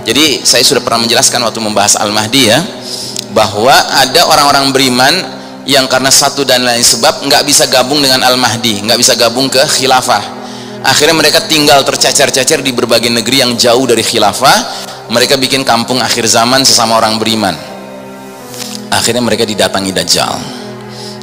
Jadi saya sudah pernah menjelaskan waktu membahas Al-Mahdi ya, bahwa ada orang-orang beriman yang karena satu dan lain sebab nggak bisa gabung dengan Al-Mahdi, nggak bisa gabung ke khilafah. Akhirnya mereka tinggal tercecer-cecer di berbagai negeri yang jauh dari khilafah. Mereka bikin kampung akhir zaman sesama orang beriman. Akhirnya mereka didatangi Dajjal,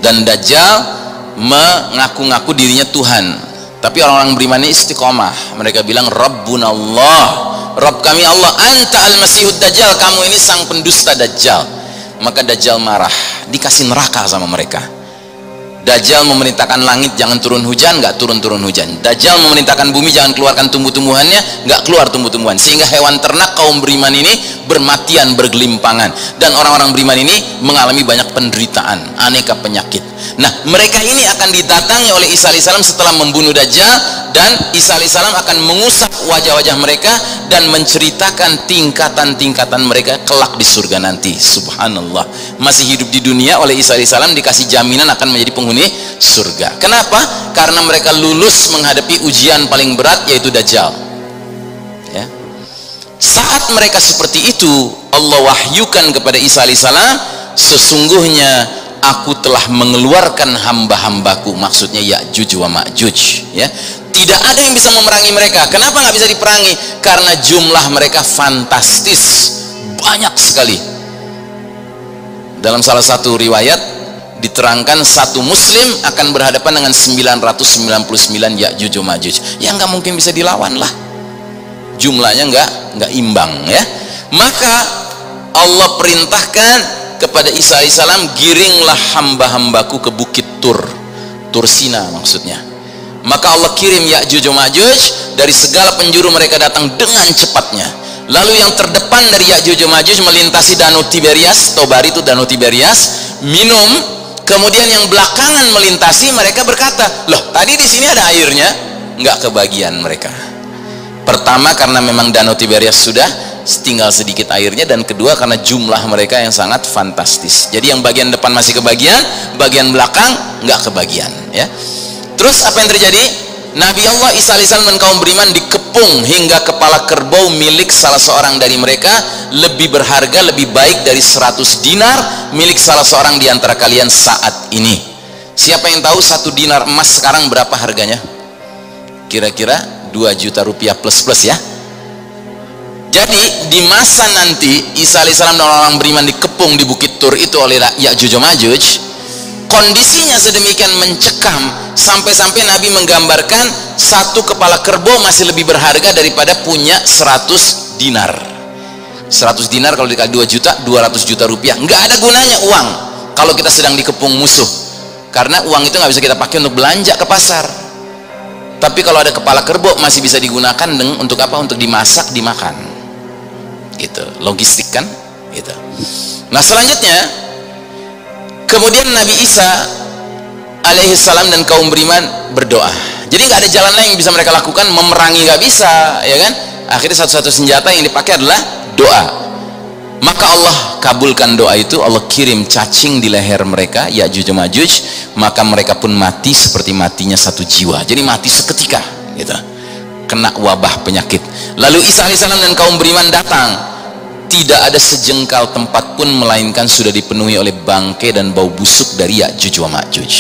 dan Dajjal mengaku-ngaku dirinya Tuhan. Tapi orang-orang beriman ini istiqomah. Mereka bilang Rabbunallah, Rabb kami Allah, anta al-masihud Dajjal, kamu ini sang pendusta Dajjal. Maka Dajjal marah, dikasih neraka sama mereka. Dajjal memerintahkan langit jangan turun hujan, nggak turun-turun hujan. Dajjal memerintahkan bumi jangan keluarkan tumbuh-tumbuhannya, nggak keluar tumbuh-tumbuhan. Sehingga hewan ternak kaum beriman ini bermatian, bergelimpangan, dan orang-orang beriman ini mengalami banyak penderitaan, aneka penyakit. Nah, mereka ini akan didatangi oleh Isa alaihissalam setelah membunuh Dajjal, dan Isa alaihissalam akan mengusap wajah-wajah mereka dan menceritakan tingkatan-tingkatan mereka kelak di surga nanti. Subhanallah, masih hidup di dunia oleh Isa alaihissalam dikasih jaminan akan menjadi penghuni surga. Kenapa? Karena mereka lulus menghadapi ujian paling berat, yaitu Dajjal ya. Saat mereka seperti itu, Allah wahyukan kepada Isa alaihissalam, sesungguhnya aku telah mengeluarkan hamba-hambaku, maksudnya Ya'juj wa Ma'juj ya. Tidak ada yang bisa memerangi mereka. Kenapa nggak bisa diperangi? Karena jumlah mereka fantastis, banyak sekali. Dalam salah satu riwayat diterangkan satu muslim akan berhadapan dengan 999 Ya'juj wa Ma'juj, yang nggak mungkin bisa dilawan lah. Jumlahnya nggak imbang ya. Maka Allah perintahkan kepada Isa alaihissalam, giringlah hamba-hambaku ke bukit Tur Sina maksudnya. Maka Allah kirim Ya'juj wa Ma'juj, dari segala penjuru mereka datang dengan cepatnya. Lalu yang terdepan dari Ya'juj wa Ma'juj melintasi Danau Tiberias, Tobari itu Danau Tiberias, minum. Kemudian yang belakangan melintasi, mereka berkata, loh tadi di sini ada airnya, nggak kebagian mereka. Pertama karena memang Danau Tiberias sudah tinggal sedikit airnya, dan kedua karena jumlah mereka yang sangat fantastis. Jadi yang bagian depan masih kebagian, bagian belakang nggak kebagian ya. Terus apa yang terjadi? Nabi Allah Isa alaihissalam dan kaum beriman dikepung hingga kepala kerbau milik salah seorang dari mereka lebih berharga, lebih baik dari 100 dinar milik salah seorang di antara kalian saat ini. Siapa yang tahu 1 dinar emas sekarang berapa harganya? Kira-kira 2 juta rupiah plus ya. Jadi di masa nanti Isa alaihissalam dan orang beriman dikepung di bukit Tur itu oleh Ya'juj wa Ma'juj. Kondisinya sedemikian mencekam sampai-sampai Nabi menggambarkan 1 kepala kerbau masih lebih berharga daripada punya 100 dinar. 100 dinar kalau dikali 2 juta, 200 juta rupiah. Nggak ada gunanya uang kalau kita sedang dikepung musuh, karena uang itu nggak bisa kita pakai untuk belanja ke pasar. Tapi kalau ada kepala kerbau masih bisa digunakan untuk apa? Untuk dimasak, dimakan gitu. Logistik kan gitu. Nah selanjutnya, kemudian Nabi Isa alaihissalam dan kaum beriman berdoa. Jadi nggak ada jalan lain yang bisa mereka lakukan, memerangi nggak bisa ya kan. Akhirnya satu-satu senjata yang dipakai adalah doa. Maka Allah kabulkan doa itu. Allah kirim cacing di leher mereka, Ya'juj wa Ma'juj. Maka mereka pun mati seperti matinya satu jiwa. Jadi mati seketika gitu, kena wabah penyakit. Lalu Isa alaihissalam dan kaum beriman datang. Tidak ada sejengkal tempat pun melainkan sudah dipenuhi oleh bangkai dan bau busuk dari Ya'juj wa Ma'juj.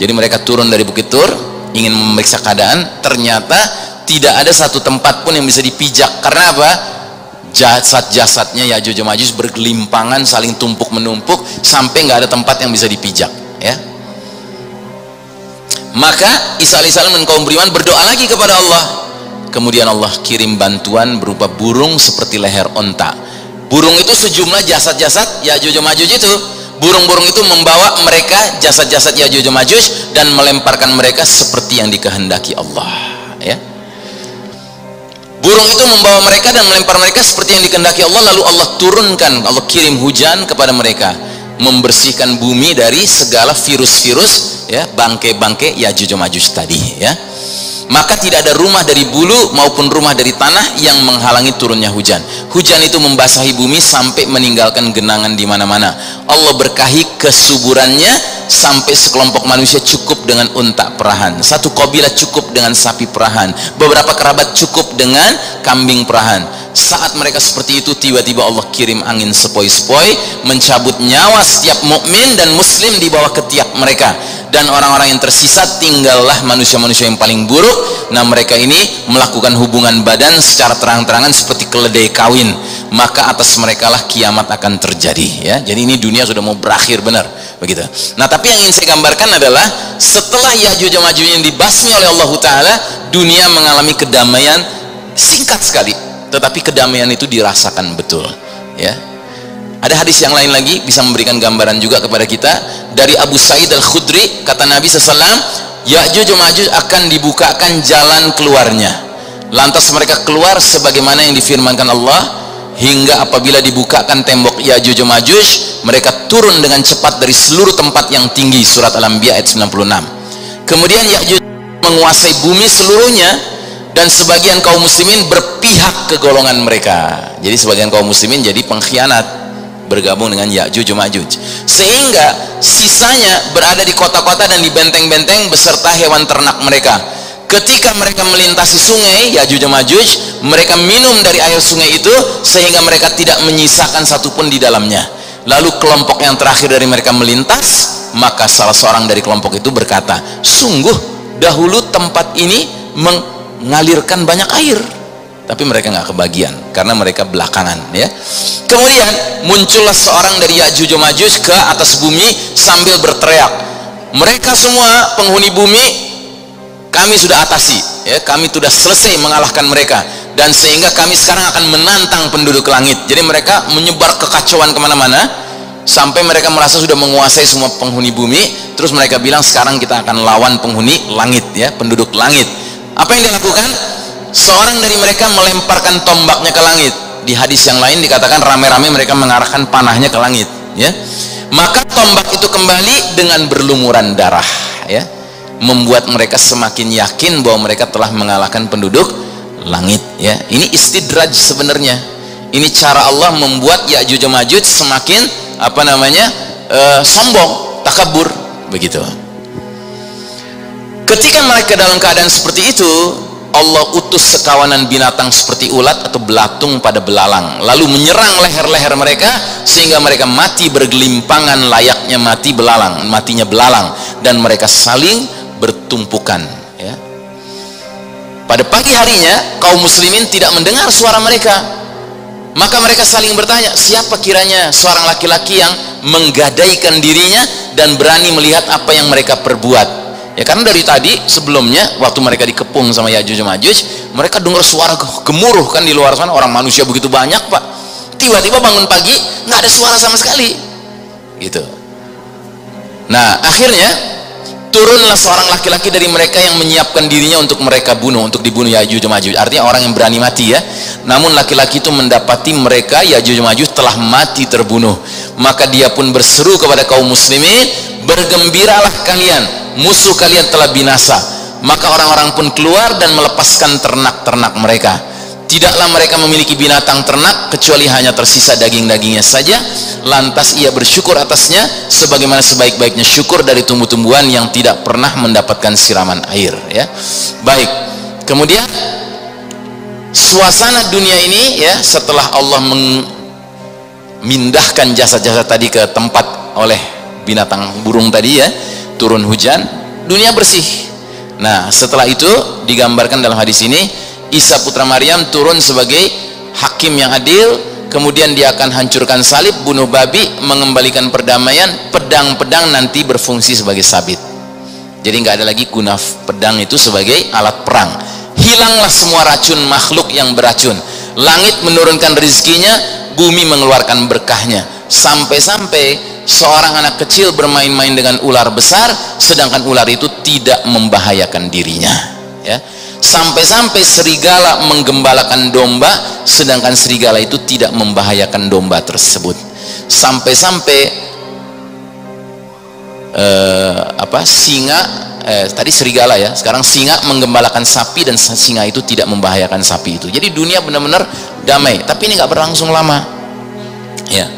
Jadi mereka turun dari bukit Tur ingin memeriksa keadaan, ternyata tidak ada satu tempat pun yang bisa dipijak. Karena apa? Jasad-jasadnya Ya'juj wa Ma'juj bergelimpangan, saling tumpuk menumpuk sampai nggak ada tempat yang bisa dipijak ya. Maka Isa alaihissalam dan kaum beriman berdoa lagi kepada Allah. Kemudian Allah kirim bantuan berupa burung seperti leher onta. Burung itu sejumlah jasad-jasad Ya'juj wa Ma'juj itu. Burung-burung itu membawa mereka, jasad-jasad Ya'juj wa Ma'juj, dan melemparkan mereka seperti yang dikehendaki Allah ya. Burung itu membawa mereka dan melempar mereka seperti yang dikehendaki Allah. Lalu Allah turunkan, Allah kirim hujan kepada mereka, membersihkan bumi dari segala virus-virus ya, bangkai-bangkai Ya'juj wa Ma'juj tadi ya. Maka tidak ada rumah dari bulu maupun rumah dari tanah yang menghalangi turunnya hujan. Hujan itu membasahi bumi sampai meninggalkan genangan di mana-mana. Allah berkahi kesuburannya sampai sekelompok manusia cukup dengan unta perahan, satu kabilah cukup dengan sapi perahan, beberapa kerabat cukup dengan kambing perahan. saat mereka seperti itu tiba-tiba Allah kirim angin sepoi-sepoi mencabut nyawa setiap mukmin dan muslim di bawah ketiak mereka, dan orang-orang yang tersisa tinggallah manusia-manusia yang paling buruk. Nah, mereka ini melakukan hubungan badan secara terang-terangan seperti keledai kawin, maka atas mereka lah kiamat akan terjadi, ya. Jadi ini dunia sudah mau berakhir, benar begitu. Nah, tapi yang ingin saya gambarkan adalah setelah Ya'juj dan Ma'juj yang dibasmi oleh Allah Ta'ala, dunia mengalami kedamaian singkat sekali, tetapi kedamaian itu dirasakan betul, ya. Ada hadis yang lain lagi bisa memberikan gambaran juga kepada kita dari Abu Sa'id Al-Khudri, kata Nabi SAW, Ya'juj dan Ma'juj akan dibukakan jalan keluarnya, lantas mereka keluar sebagaimana yang difirmankan Allah, hingga apabila dibukakan tembok Ya'juj dan Ma'juj, mereka turun dengan cepat dari seluruh tempat yang tinggi. Surat Al-Anbiya ayat 96. Kemudian Ya'juj menguasai bumi seluruhnya, dan sebagian kaum muslimin berpihak ke golongan mereka. Jadi sebagian kaum muslimin jadi pengkhianat, bergabung dengan Ya'juj dan Ma'juj, sehingga sisanya berada di kota-kota dan di benteng-benteng beserta hewan ternak mereka. Ketika mereka melintasi sungai Ya'juj dan Ma'juj, mereka minum dari air sungai itu sehingga mereka tidak menyisakan satupun di dalamnya. Lalu kelompok yang terakhir dari mereka melintas, maka salah seorang dari kelompok itu berkata, sungguh dahulu tempat ini mengalirkan banyak air, tapi mereka nggak kebagian karena mereka belakangan, ya. Kemudian muncullah seorang dari Ya'juj dan Ma'juj ke atas bumi sambil berteriak, mereka semua penghuni bumi kami sudah atasi, ya, kami sudah selesai mengalahkan mereka, dan sehingga kami sekarang akan menantang penduduk langit. Jadi mereka menyebar kekacauan kemana-mana sampai mereka merasa sudah menguasai semua penghuni bumi. Terus mereka bilang sekarang kita akan lawan penghuni langit, ya, penduduk langit. Apa yang dilakukan? Seorang dari mereka melemparkan tombaknya ke langit. Di hadis yang lain dikatakan rame-rame mereka mengarahkan panahnya ke langit, ya. Maka tombak itu kembali dengan berlumuran darah, ya, membuat mereka semakin yakin bahwa mereka telah mengalahkan penduduk langit, ya. Ini istidraj sebenarnya. Ini cara Allah membuat Ya'juj dan Ma'juj semakin sombong, takabur, begitu. Ketika mereka dalam keadaan seperti itu, Allah utus sekawanan binatang seperti ulat atau belatung pada belalang, lalu menyerang leher-leher mereka sehingga mereka mati bergelimpangan layaknya matinya belalang, dan mereka saling bertumpukan, ya. Pada pagi harinya kaum muslimin tidak mendengar suara mereka, maka mereka saling bertanya, siapa kiranya seorang laki-laki yang menggadaikan dirinya dan berani melihat apa yang mereka perbuat. Ya, karena dari tadi sebelumnya waktu mereka dikepung sama Ya'juj dan Ma'juj, mereka dengar suara gemuruh kan di luar sana, orang manusia begitu banyak, Pak. Tiba-tiba bangun pagi nggak ada suara sama sekali, gitu. Nah, akhirnya turunlah seorang laki-laki dari mereka yang menyiapkan dirinya untuk mereka bunuh, untuk dibunuh Ya'juj dan Ma'juj. Artinya orang yang berani mati, ya. Namun laki-laki itu mendapati mereka Ya'juj dan Ma'juj telah mati terbunuh, maka dia pun berseru kepada kaum muslimin, bergembiralah kalian, musuh kalian telah binasa. Maka orang-orang pun keluar dan melepaskan ternak-ternak mereka. Tidaklah mereka memiliki binatang ternak kecuali hanya tersisa daging-dagingnya saja. Lantas ia bersyukur atasnya sebagaimana sebaik-baiknya syukur dari tumbuh-tumbuhan yang tidak pernah mendapatkan siraman air, ya. Baik. Kemudian suasana dunia ini, ya, setelah Allah memindahkan jasad-jasad tadi ke tempat oleh binatang burung tadi, ya, turun hujan, dunia bersih. Nah, setelah itu digambarkan dalam hadis ini, Isa putra Maryam turun sebagai hakim yang adil, kemudian dia akan hancurkan salib, bunuh babi, mengembalikan perdamaian. Pedang-pedang nanti berfungsi sebagai sabit. Jadi nggak ada lagi guna pedang itu sebagai alat perang. Hilanglah semua racun makhluk yang beracun. Langit menurunkan rezekinya, bumi mengeluarkan berkahnya. Sampai-sampai seorang anak kecil bermain-main dengan ular besar, sedangkan ular itu tidak membahayakan dirinya, ya. Sampai-sampai serigala menggembalakan domba, sedangkan serigala itu tidak membahayakan domba tersebut. Sampai-sampai singa, tadi serigala, ya, sekarang singa menggembalakan sapi dan singa itu tidak membahayakan sapi itu. Jadi dunia benar-benar damai, tapi ini nggak berlangsung lama, ya.